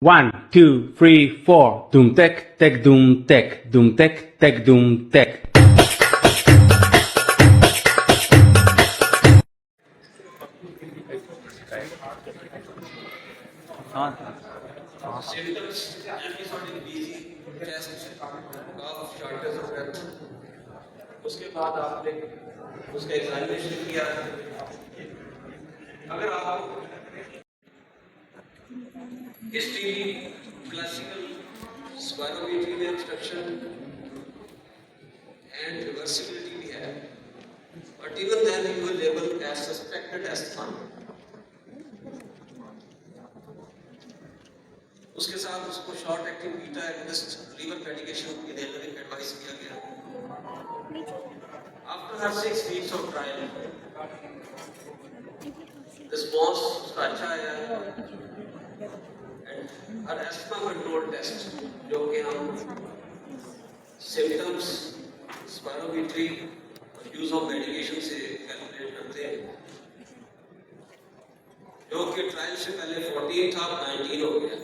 One, two, three, four. Doom tech, tech, doom tech, doom tech, tech, doom tech. Symptoms episodic wheezing, chest, cough, shortness of breath. उसके बाद आपने उसका examination किया। अगर आप history classical spirometry में obstruction and reversibility भी है, but even then you will label as suspected asthma. उसके साथ उसको short acting beta agonist liver medication inhaler advice किया गया। After her 6 weeks of trial response उसका अच्छा आया and her asthma control test जो कि हम symptoms spirometry use of medication से कैलकुलेट करते हैं, जो कि ट्रायल से पहले 14 था, 19 हो गया।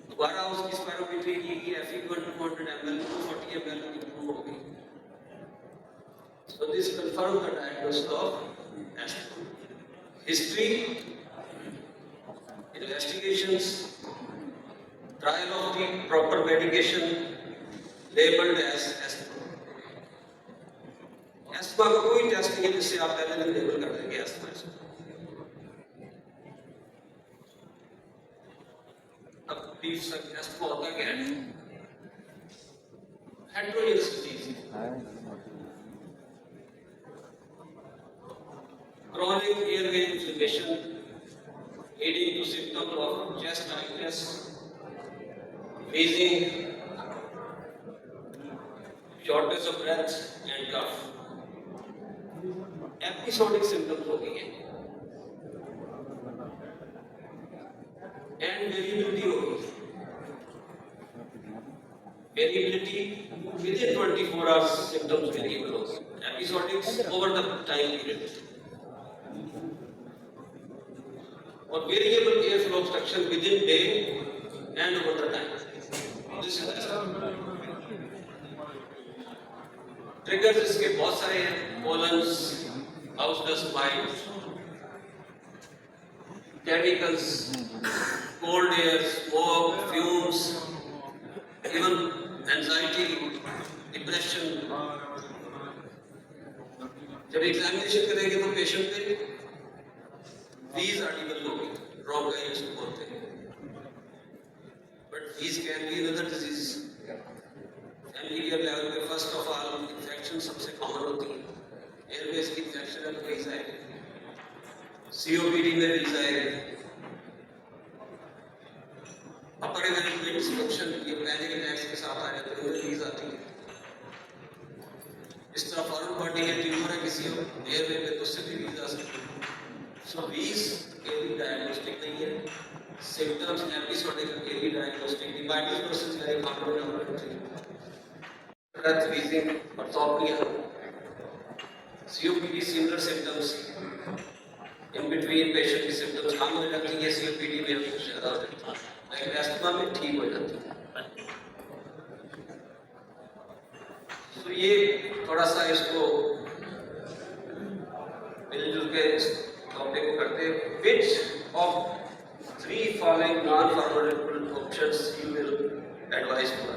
दोबारा उसकी स्पायरोमेट्री की गई, Fe1 200 ml 240 ml इंप्रूव हो गई। So this confirmed the diagnosis of asthma. History, investigations, trial of the proper medication labeled as asthma. asthma का कोई टेस्ट नहीं है जिससे आप पहले दिन लेबल कर देंगे asthma। asthma होता क्या है? heterogeneous disease, chronic airway inflammation leading to symptoms of chest tightness, wheezing, shortness of breath and cough. Episodic symptoms हो गई है and variability हो गई। Variability within 24 hours symptoms variable होगी, episodics over the time period, और variable airflow obstruction within day and over the time. This is the triggers इसके बहुत सारे हैं, pollens, house dust mites, chemicals, cold air, smoke, fumes, even anxiety, depression. जब examination करेंगे तो patient पे these article होगी, bronchitis को बोलते हैं, but these can be another disease. Family level पे फर्स्ट ऑफ ऑल इन्फेक्शन सबसे कॉमन होती है, एयरवेज की इन्फेक्शन है कहीं जाएगी, सीओपीडी में भी जाएगी, अपर एवेरिबल डिस्ट्रक्शन ये पैनिक अटैक्स के साथ आ जाते हैं, रिलीज आती है। इस तरह फॉरेन बॉडी के ट्यूमर है किसी एयरवे में तो उससे भी रिलीज आ सकती है। सो वीज के भी डायग्नोस्टिक नहीं है, सिम्टम्स एपिसोडिक के भी डायग्नोस्टिक नहीं। Vital process very common breath, wheezing, orthopnea, COPD similar symptoms, in between patient की symptoms कम हो जाती है, COPD में ज़्यादा हो जाती है, लेकिन अस्थमा में ठीक हो जाती है। तो ये थोड़ा सा इसको मिलजुल के इस टॉपिक को करते हैं। Which of 3 following non-pharmaceutical options you will advise for?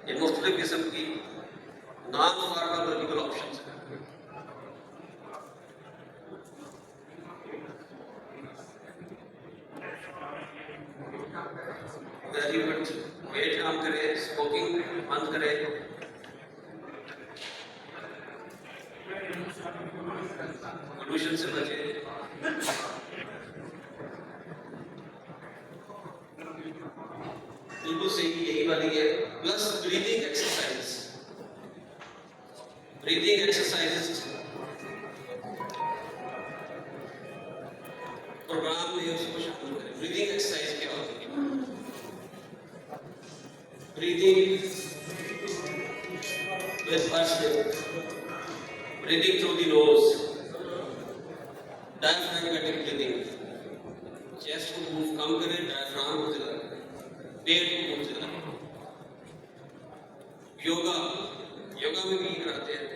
ये मुख्तलिफ किस्म की नॉन फार्माकोलॉजिकल ऑप्शंस हैं। वेरी गुड, वेट कम करें, स्मोकिंग बंद करें, पोल्यूशन से बचें, बिल्कुल सही यही वाली है। Plus breathing exercises, breathing exercises programme में उसको शामिल करें। ब्रीदिंग एक्सरसाइज क्या होती है? Breathing with first breathing through the nose, diaphragm diaphragmatic breathing, chest को मूव कम करें, डायफ्राम को चलाएं, पेट को मूव चलाएं। योगा में भी कराते हैं,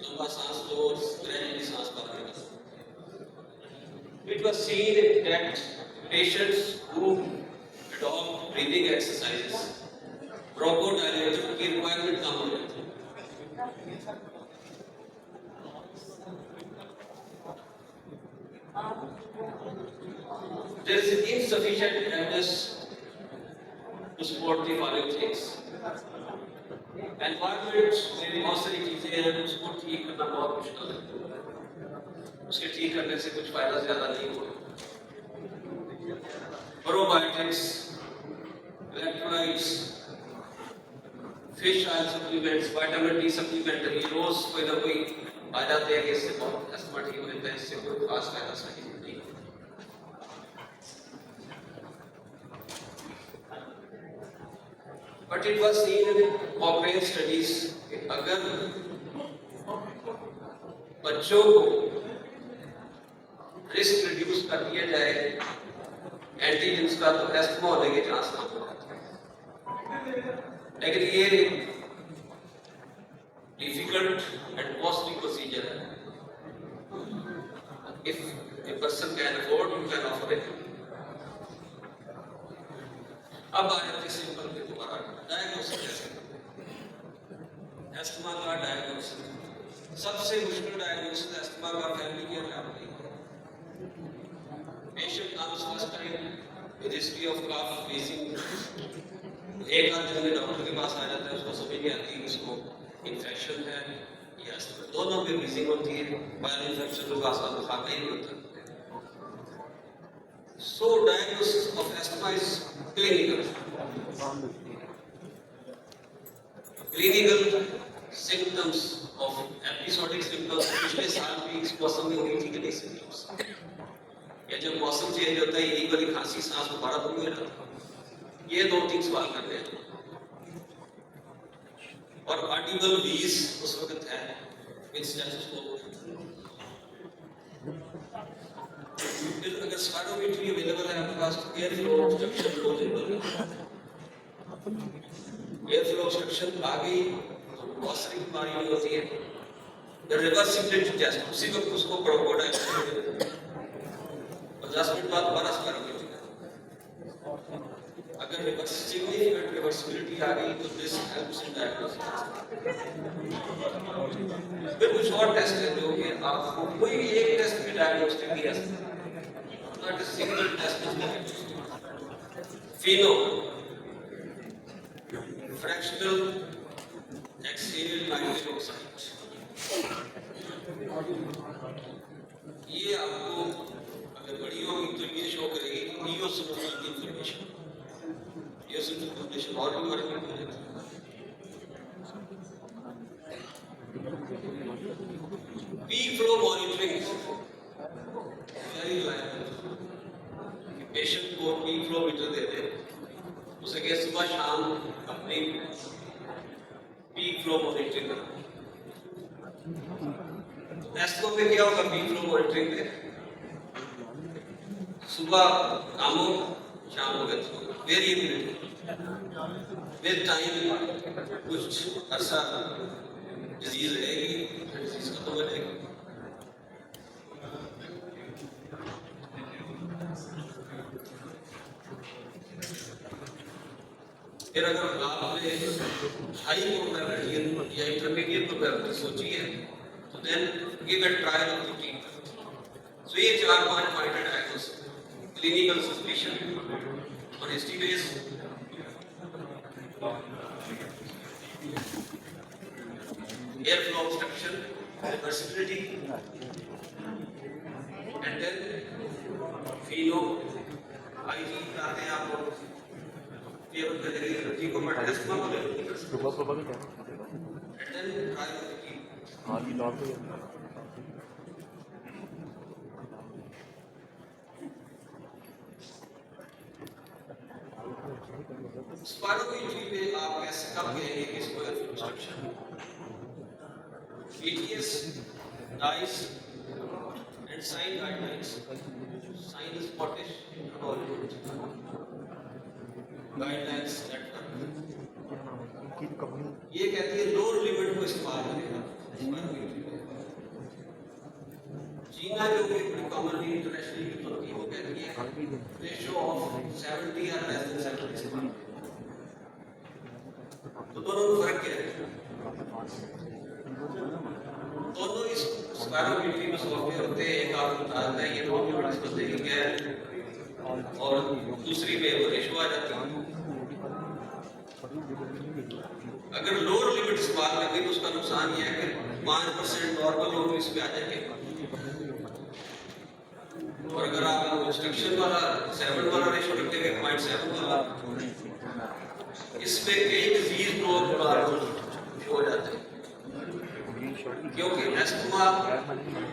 लंबा सांस लो और ग्रेजुअली सांस बाहर निकालो। It was seen that patients who adopt breathing exercises, bronchodilator की requirement कम हो जाती है। There is insufficient evidence to support the following things. Environment में बहुत सारी चीजें हैं, उसको ठीक करना बहुत मुश्किल है। उसे ठीक करने से कुछ फायदा ज्यादा नहीं होगा। Probiotics, electrolytes, fish oil supplements, vitamin D supplement, ये रोज कोई ना कोई आ जाते हैं कि इससे बहुत अस्थमा ठीक हो जाता है, इससे कोई खास फायदा सही नहीं। But it was seen in Cochrane studies कि अगर बच्चों को रिस्क रिड्यूस कर दिया जाए एंटीजेंस का, तो एस्थमा होने के चांस कम हो जाते हैं। लेकिन ये डिफिकल्ट एंड कॉस्टली प्रोसीजर है। If a person can afford, you can offer it. अब आ जाते सिंपल पे दोबारा डायग्नोसिस कैसे करते हैं। एस्थमा का डायग्नोसिस सबसे मुश्किल डायग्नोसिस एस्थमा का फैमिली केयर में आपने patient comes first time with history of cough, wheezing, एक आध दिन में डॉक्टर के पास आ जाता है, उसको समझ नहीं आती उसको इन्फेक्शन है या दोनों में wheezing होती है, वायरल इन्फेक्शन तो आसान बुखार नहीं होता। So diagnosis of asthma is clinical. Clinical symptoms of episodic symptoms पिछले साल भी इस मौसम में हुई थी कि नहीं symptoms, या जब मौसम चेंज होता है यही वाली खांसी सांस दोबारा बंद हो जाता है। ये 2-3 सवाल करने हैं। और ऑडिबल व्हीज उस वक्त है विद स्टेथोस्कोप। फिर अगर स्पायरोमीट्री अवेलेबल है आपके पास, एयर फ्लो ऑब्स्ट्रक्शन अवेलेबल है। एयर फ्लो ऑब्स्ट्रक्शन आ गई तो बहुत सारी बीमारियां होती है। रिवर्सिबिलिटी टेस्ट उसी वक्त उसको ब्रोंकोडाइलेशन 50 मिनट बाद दोबारा स्पायरोमीट्री। अगर रिवर्सिबिलिटी आ गई तो दिस हेल्प्स इन डायग्नोसिस। फिर कुछ और टेस्ट है जो कि आपको कोई भी एक टेस्ट में डायग्नोस्टिक दिया सकता है, not a single test is diagnostic. FeNO fractional exhaled nitric oxide, ये आपको अगर बड़ी होगी तो ये शो करेगी इयोसिनोफिल की इन्फ्लेमेशन। इयोसिनोफिल इन्फ्लेमेशन और भी बड़ी हो जाती है। Peak flow monitoring very reliable. Patient को पीक फ्लो मीटर दे दे, उसे कहे सुबह शाम अपनी पीक फ्लो मॉनिटरिंग करो। एस्थमा में क्या होगा पीक फ्लो मॉनिटरिंग में? सुबह कम हो, शाम को गति होगा, वेरिएबिलिटी। विद टाइम कुछ अरसा डिजीज रहेगी, डिजीज खत्म हो जाएगी। फिर अगर आपने हाई प्रोबेबिलिटी या इंटरमीडिएट प्रोबेबिलिटी सोची है तो then give a trial of the treatment. So ये 4-5 पॉइंट डायग्नोसिस, क्लिनिकल सस्पिशन और history base, air flow obstruction, reversibility, and then FeNO IgE आते हैं आप लोग ये बंदे एनर्जी को मैं टेस्ट कर ले सुबह सुबह का एंड देन ट्राई की हां ये लॉट हो गया। स्पायरोमीट्री में आप कैसे कब कहेंगे कि इसको instruction ETS, DICE and and sign guidelines. Sign is Scottish and all guidelines that ये कहती है लोअर लिमिट को इस्तेमाल करेगा। चीना जो कि बड़ी कॉमनली इंटरनेशनली यूज होती है वो कहती है रेशियो ऑफ 70 और लेस देन 70। तो दोनों में फर्क क्या है? दोनों इस स्पायरोमीट्री में सॉफ्टवेयर होते हैं, एक आपको बताता है ये नॉन लिमिट इसको सही क्या है और दूसरी में वो रेशियो आ जाती है। अगर लोअर लिमिट इस्तेमाल करेंगे तो उसका नुकसान ये है कि 5% नॉर्मल लोग इसमें आ जाएंगे और अगर आप इंस्ट्रक्शन वाला 7 वाला रेशियो रखेंगे 0.7 वाला इसमें कई डिजीज लोग हो जाते हैं क्योंकि एस्थमा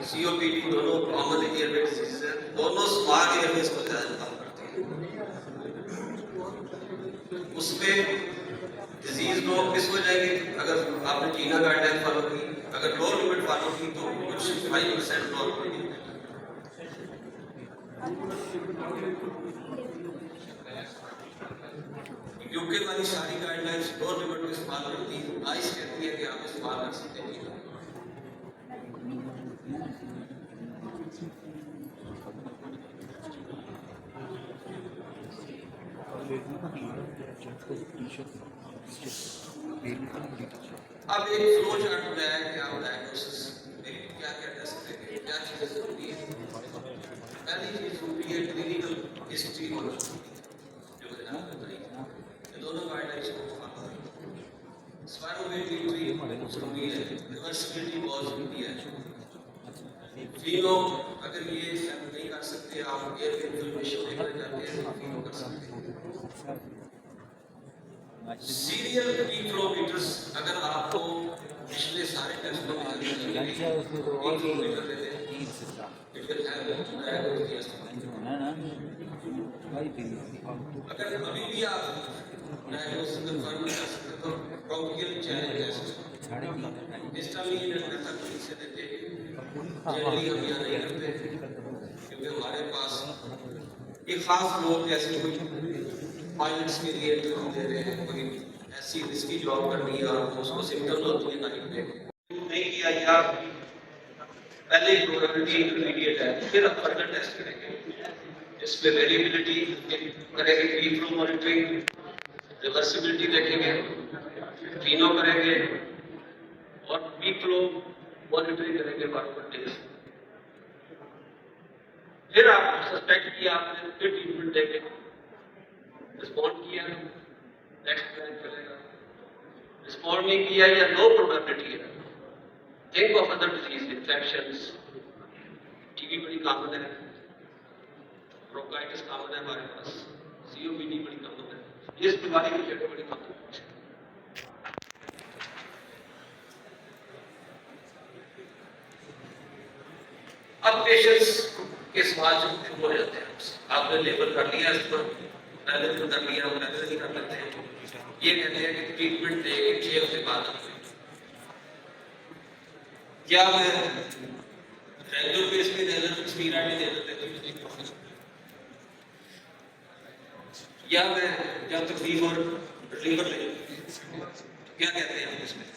सीओपीडी दोनों कॉमन एयरवे डिजीज है, दोनों स्मॉल एयरवेज को ज्यादा काम करते हैं। उसमें डिजीज लोग मिस हो जाएंगे अगर आपने चीना गाइडलाइन फॉलो की, अगर लो लिमिट फॉलो की तो कुछ 5% नॉर्मल। यूके वाली सारी गाइडलाइंस लो लिमिट को इस्तेमाल करती है, आइस कहती है कि आप इस्तेमाल कर सकते हैं। अब एक फ्लो चार्ट बनाया है कि आप डायग्नोसिस में क्या क्या टेस्ट करेंगे, क्या चीजें जरूरी है। पहली चीज जरूरी है क्लिनिकल हिस्ट्री होना जो मैंने आपको बताई, ये दोनों गाइडलाइंस को फॉलो करें। स्पायरोमीट्री जरूरी है, रिवर्सिबिलिटी बहुत जरूरी है। फीलो अगर ये नहीं कर सकते आप एयर इन्फ्लेमेशन लेकर जाते हैं तो फीलो कर सकते हैं। सीरियल पीक फ्लो मीटर्स अगर आपको पिछले सारे टेस्टों में अगर अभी भी आप डायग्नोसिस कंफर्म कर सकते तो bronchial challenge test histamine and methamphetamine से देते हैं। जनरली हम यहाँ नहीं करते क्योंकि हमारे पास एक खास लोग जैसे कोई पायलट्स के लिए हम दे रहे हैं, कोई ऐसी रिस्की जॉब करनी है और उसको सिम्टम्स होती है नाइट में नहीं किया या पहले प्रोबेबिलिटी इंटरमीडिएट है फिर आप फर्दर टेस्ट करेंगे। इसमें वेरिएबिलिटी करेंगे, पीक फ्लो मॉनिटरिंग, रिवर्सिबिलिटी देखेंगे, फीनो करेंगे और पीक फ्लो मॉनिटरिंग करेंगे फॉर डेज। फिर आप सस्पेक्ट किया आपने फिर ट्रीटमेंट देंगे, रिस्पॉन्ड किया नेक्स्ट प्लान चलेगा, रिस्पॉन्ड नहीं किया या लो प्रोबेबिलिटी है think of other disease infections. TB बड़ी कॉमन है, ब्रोंकाइटिस कॉमन है हमारे पास, सीओपीडी बड़ी कॉमन है, इस बीमारी की जगह बड़ी कॉमन है। अब पेशेंट्स के सवाल जो हो जाते हैं, आपने लेबल कर लिया इस पर पहले तो कर लिया हम पहले नहीं कर लेते हैं। ये कहते हैं कि ट्रीटमेंट देके 6 हफ्ते बाद क्या मैं रेगुलर बेस पे रेगुलर स्टीरॉइड दे देते हैं या मैं या तकलीफ और रिलीवर ले क्या कहते हैं आप इसमें,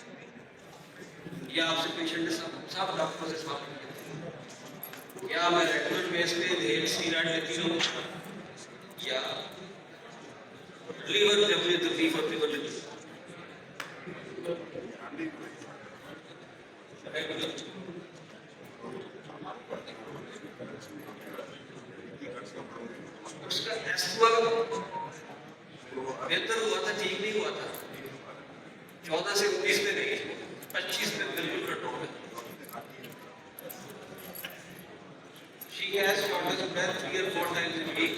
या आपसे पेशेंट ने सब डॉक्टरों से सवाल किया क्या मैं रेगुलर बेस पे रेगुलर स्टीरॉइड लेती हूँ या लीवर जब मुझे तकलीफ होती है उसका एस्थमा बेहतर हुआ था, ठीक नहीं हुआ था, 14 से 19 में नहीं, 25 में बिल्कुल कंट्रोल है। She has shortness of breath 3 or 4 times in a week.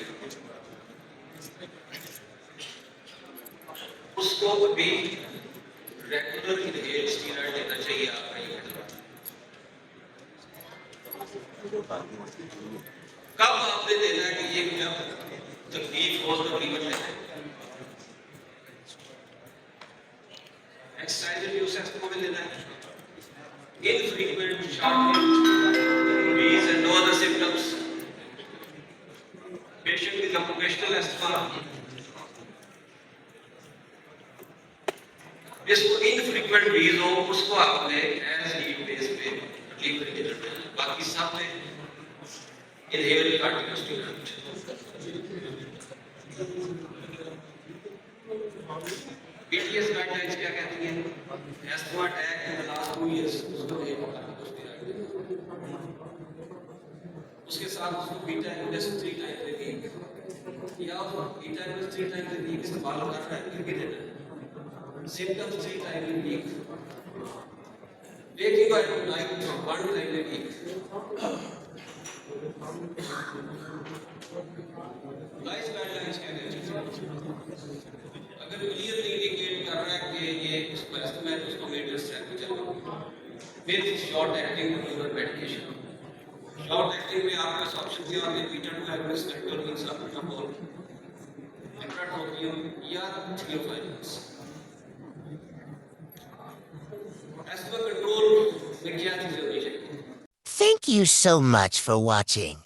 उसको भी रेगुलर इनहेल स्टीरॉइड देना चाहिए आपने। कब आपने देना है कि ये जब तकलीफ हो तो लीवर लेना है। एक्सरसाइज यूज एस्थमा में लेना है। Infrequent short wheeze and no other patient with occupational asthma, जिसको इनफ्रीक्वेंट वीज हो, उसको आपने एज नीड बेस पे लीव करके रखना है। बाकी सब में इनहेल कार्डियोस्टिमुलेंट। BTS गाइडलाइंस क्या कहती हैं? Asthma attack in the last 2 years उसको नहीं होगा, उसके साथ उसको beta agonist 3 times a week या beta agonist 3 times a week इस्तेमाल कर रहा है, फिर भी देना है। Symptoms 3 times a week. Waking up at night 1 time a week. Nice guidelines क्या कहते हैं? अगर clearly indicate कर रहा है कि ये इसको एस्थमा है, उसको मेजर स्टेप पे चलना। फिर short acting oral medication. Short acting में आपके पास ऑप्शन क्या होंगे? Beta 2 agonist, Vectolin, Salbutamol, Ipratropium या Theophylline। Thank you so much for watching.